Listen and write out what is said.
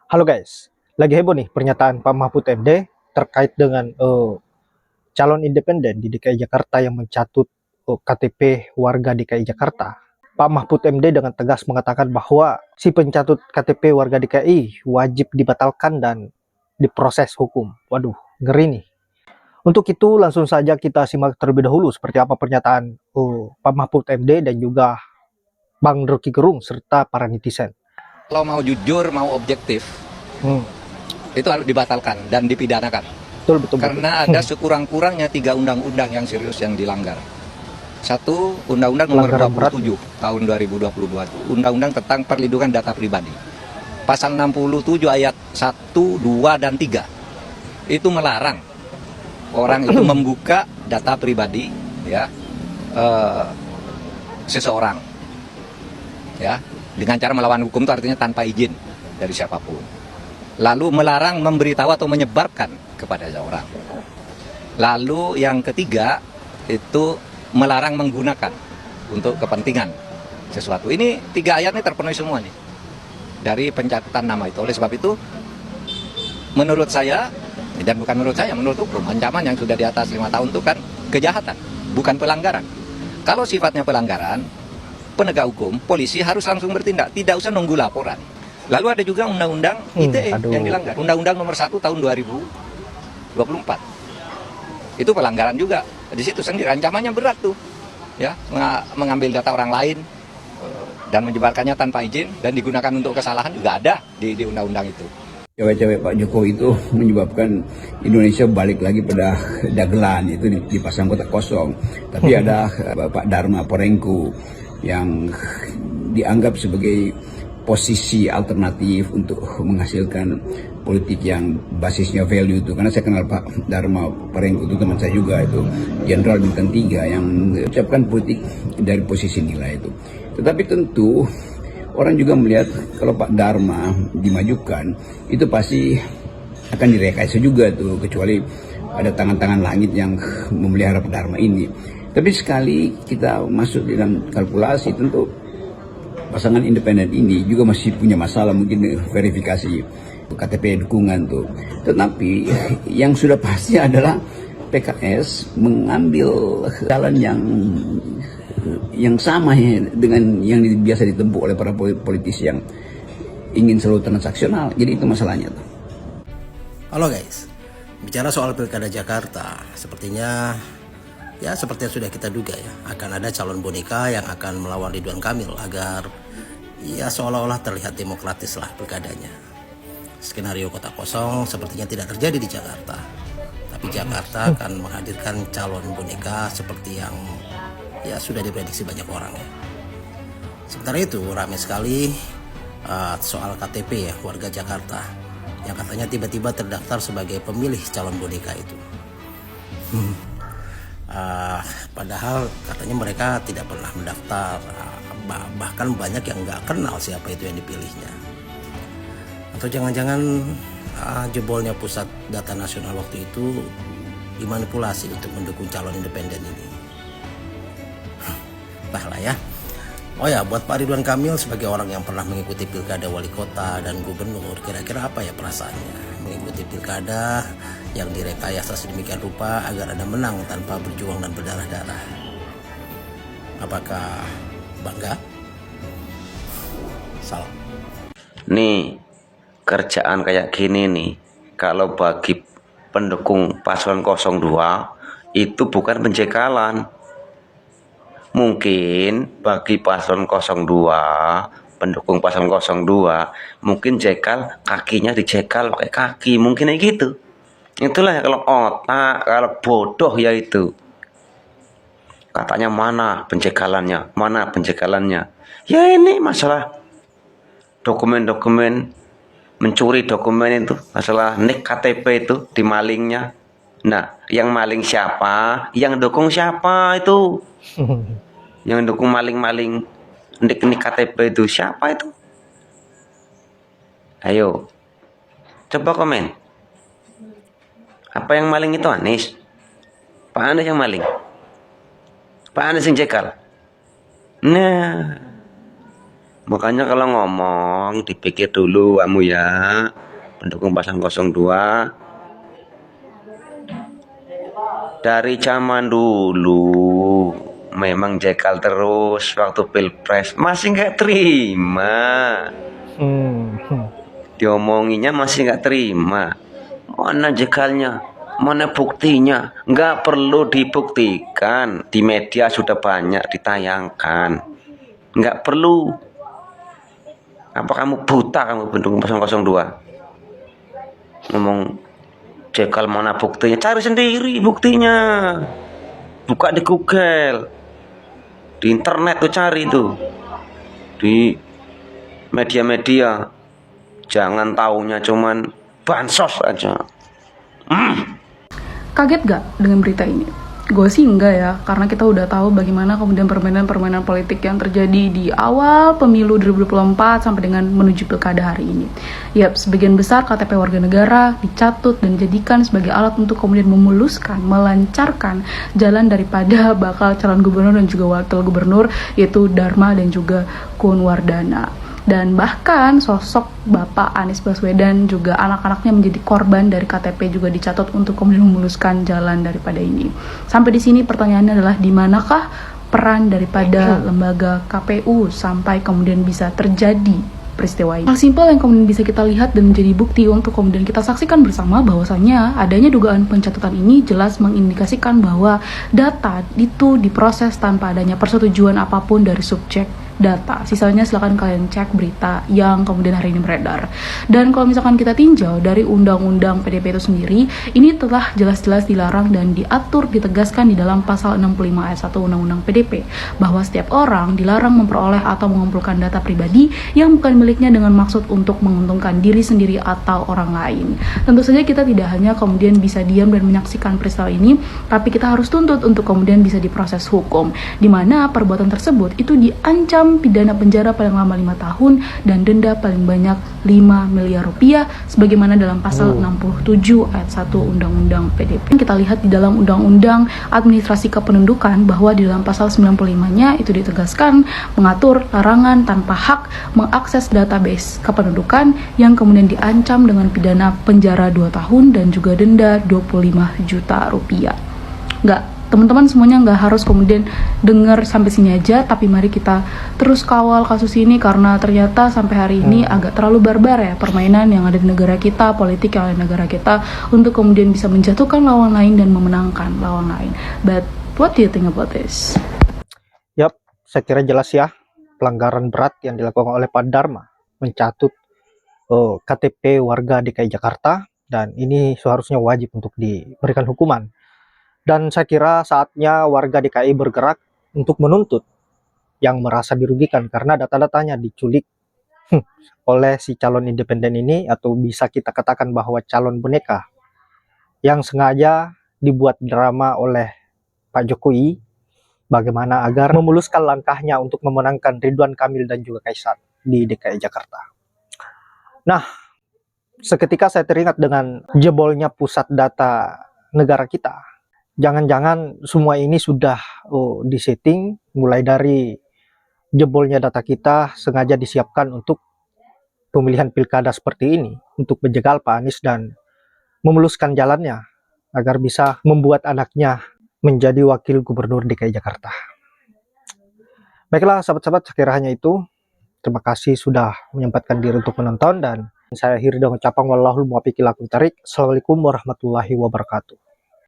Halo guys, lagi heboh nih pernyataan Pak Mahfud MD terkait dengan calon independen di DKI Jakarta yang mencatut KTP warga DKI Jakarta. Pak Mahfud MD dengan tegas mengatakan bahwa si pencatut KTP warga DKI wajib dibatalkan dan diproses hukum. Waduh, ngeri nih. Untuk itu langsung saja kita simak terlebih dahulu seperti apa pernyataan Pak Mahfud MD dan juga Bang Rocky Gerung serta para netizen. Kalau mau jujur, mau objektif, Hmm, itu harus dibatalkan dan dipidanakan. betul betul betul. Karena ada sekurang-kurangnya 3 undang-undang yang serius yang dilanggar. Satu, Undang-Undang Nomor Pelanggaran berat. 27 tahun 2022 itu Undang-Undang tentang Perlindungan Data Pribadi. Pasal 67 ayat 1, 2, dan 3 itu melarang orang itu membuka data pribadi ya seseorang ya dengan cara melawan hukum, itu artinya tanpa izin dari siapapun. Lalu melarang memberitahu atau menyebarkan kepada seseorang. Lalu yang ketiga itu melarang menggunakan untuk kepentingan sesuatu. Ini 3 ayat ini terpenuhi semua nih dari pencatatan nama itu. Oleh sebab itu menurut saya, dan bukan menurut saya, menurut hukum, ancaman yang sudah di atas 5 tahun itu kan kejahatan, bukan pelanggaran. Kalau sifatnya pelanggaran, penegak hukum, polisi harus langsung bertindak, tidak usah nunggu laporan. Lalu ada juga Undang-Undang ITE yang dilanggar, Undang-Undang Nomor 1 tahun 2024. Itu pelanggaran juga. Di situ sendiri ancamannya berat tuh, ya, mengambil data orang lain dan menyebarkannya tanpa izin dan digunakan untuk kesalahan juga ada di undang-undang itu. Cewek-cewek Pak Jokowi itu menyebabkan Indonesia balik lagi pada dagelan, itu dipasang kotak kosong. Tapi ada Pak Dharma Porengku yang dianggap sebagai posisi alternatif untuk menghasilkan politik yang basisnya value itu. Karena saya kenal Pak Dharma Porengku, itu teman saya juga, itu Jenderal Bintang 3 yang mengucapkan politik dari posisi nilai itu. Tetapi tentu orang juga melihat kalau Pak Dharma dimajukan, itu pasti akan direkayasa juga tuh, kecuali ada tangan-tangan langit yang memelihara Pak Dharma ini. Tapi sekali kita masuk dalam kalkulasi, tentu pasangan independen ini juga masih punya masalah, mungkin verifikasi KTP dukungan tuh. Tetapi yang sudah pasti adalah PKS mengambil jalan yang sama ya, dengan yang biasa ditempuh oleh para politisi yang ingin selalu transaksional. Jadi itu masalahnya tuh. Halo guys, bicara soal Pilkada Jakarta, sepertinya ya seperti yang sudah kita duga ya, akan ada calon boneka yang akan melawan Ridwan Kamil agar ya seolah-olah terlihat demokratis lah pilkadanya. Skenario kota kosong sepertinya tidak terjadi di Jakarta, tapi Jakarta akan menghadirkan calon boneka seperti yang ya sudah diprediksi banyak orang ya. Sementara itu ramai sekali soal KTP ya warga Jakarta yang katanya tiba-tiba terdaftar sebagai pemilih calon boneka itu. Padahal katanya mereka tidak pernah mendaftar, bahkan banyak yang nggak kenal siapa itu yang dipilihnya. Atau jangan-jangan jebolnya pusat data nasional waktu itu dimanipulasi untuk mendukung calon independen ini. Entahlah ya. Oh ya, buat Pak Ridwan Kamil sebagai orang yang pernah mengikuti pilkada wali kota dan gubernur, kira-kira apa ya perasaannya mengikuti pilkada yang direkayasa sedemikian rupa agar Anda menang tanpa berjuang dan berdarah-darah? Apakah bangga? Salam. Nih, kerjaan kayak gini nih, kalau bagi pendukung paslon 02 itu bukan penjekalan. Mungkin bagi paslon 02, pendukung paslon 02, mungkin jekal kakinya dicekal pakai kaki, mungkin kayak gitu. Itulah kalau otak, kalau bodoh ya itu. Katanya mana penjekalannya. Ya ini masalah dokumen-dokumen, mencuri dokumen itu, masalah nik KTP itu dimalingnya. Nah, yang maling siapa? Yang dukung siapa itu? Yang dukung maling-maling nik KTP itu siapa itu? Ayo, coba komen. Apa yang maling itu Anies? Pak Anies yang maling? Pak Anies yang cekal? Nah, Makanya kalau ngomong dipikir dulu kamu ya, pendukung paslon 02. Dari zaman dulu memang jegal terus waktu pilpres, masih nggak terima. Hmm, hmm. Diomonginya masih nggak terima. Mana jegalnya? Mana buktinya? Nggak perlu dibuktikan. Di media sudah banyak ditayangkan. Nggak perlu. Apa kamu buta kamu pendukung 002? Ngomong jegal mana buktinya? Cari sendiri buktinya. Buka di Google. Di internet tuh cari tuh. Di media-media. Jangan taunya cuman bansos aja. Kaget gak dengan berita ini? Gue sih enggak ya, karena kita udah tahu bagaimana kemudian permainan-permainan politik yang terjadi di awal pemilu 2024 sampai dengan menuju pilkada hari ini. Yap, sebagian besar KTP warga negara dicatut dan dijadikan sebagai alat untuk kemudian memuluskan, melancarkan jalan daripada bakal calon gubernur dan juga wakil gubernur, yaitu Dharma dan juga Kun Wardana. Dan bahkan sosok Bapak Anies Baswedan juga anak-anaknya menjadi korban dari KTP juga dicatat untuk kemudian memuluskan jalan daripada ini. Sampai di sini pertanyaannya adalah di manakah peran daripada lembaga KPU sampai kemudian bisa terjadi peristiwa ini. Hal simpel yang kemudian bisa kita lihat dan menjadi bukti untuk kemudian kita saksikan bersama bahwasanya adanya dugaan pencatatan ini jelas mengindikasikan bahwa data itu diproses tanpa adanya persetujuan apapun dari subjek data. Sisanya silahkan kalian cek berita yang kemudian hari ini beredar. Dan kalau misalkan kita tinjau dari undang-undang PDP itu sendiri, ini telah jelas-jelas dilarang dan diatur, ditegaskan di dalam pasal 65 ayat 1 undang-undang PDP bahwa setiap orang dilarang memperoleh atau mengumpulkan data pribadi yang bukan miliknya dengan maksud untuk menguntungkan diri sendiri atau orang lain. Tentu saja kita tidak hanya kemudian bisa diam dan menyaksikan peristiwa ini, tapi kita harus tuntut untuk kemudian bisa diproses hukum, di mana perbuatan tersebut itu diancam pidana penjara paling lama 5 tahun dan denda paling banyak 5 miliar rupiah sebagaimana dalam pasal 67 ayat 1 Undang-Undang PDP. Kita lihat di dalam Undang-Undang Administrasi Kependudukan bahwa di dalam pasal 95-nya itu ditegaskan mengatur larangan tanpa hak mengakses database kependudukan yang kemudian diancam dengan pidana penjara 2 tahun dan juga denda 25 juta rupiah. Teman-teman semuanya nggak harus kemudian dengar sampai sini aja, tapi mari kita terus kawal kasus ini karena ternyata sampai hari ini agak terlalu barbar ya permainan yang ada di negara kita, politik yang ada di negara kita untuk kemudian bisa menjatuhkan lawan lain dan memenangkan lawan lain. But what do you think about this? Yap, saya kira jelas ya pelanggaran berat yang dilakukan oleh Pak Dharma mencatut KTP warga DKI Jakarta, dan ini seharusnya wajib untuk diberikan hukuman. Dan saya kira saatnya warga DKI bergerak untuk menuntut yang merasa dirugikan karena data-datanya diculik oleh si calon independen ini, atau bisa kita katakan bahwa calon boneka yang sengaja dibuat drama oleh Pak Jokowi bagaimana agar memuluskan langkahnya untuk memenangkan Ridwan Kamil dan juga Kaisar di DKI Jakarta. Nah, seketika saya teringat dengan jebolnya pusat data negara kita. Jangan-jangan semua ini sudah disetting, mulai dari jebolnya data kita sengaja disiapkan untuk pemilihan pilkada seperti ini, untuk menjegal Pak Anies dan memuluskan jalannya agar bisa membuat anaknya menjadi wakil gubernur DKI Jakarta. Baiklah sahabat-sahabat, sekira hanya itu. Terima kasih sudah menyempatkan diri untuk menonton, dan saya akhiri dengan ucapan wallahul muwaffiq ila aqwamit thoriq. Assalamualaikum warahmatullahi wabarakatuh.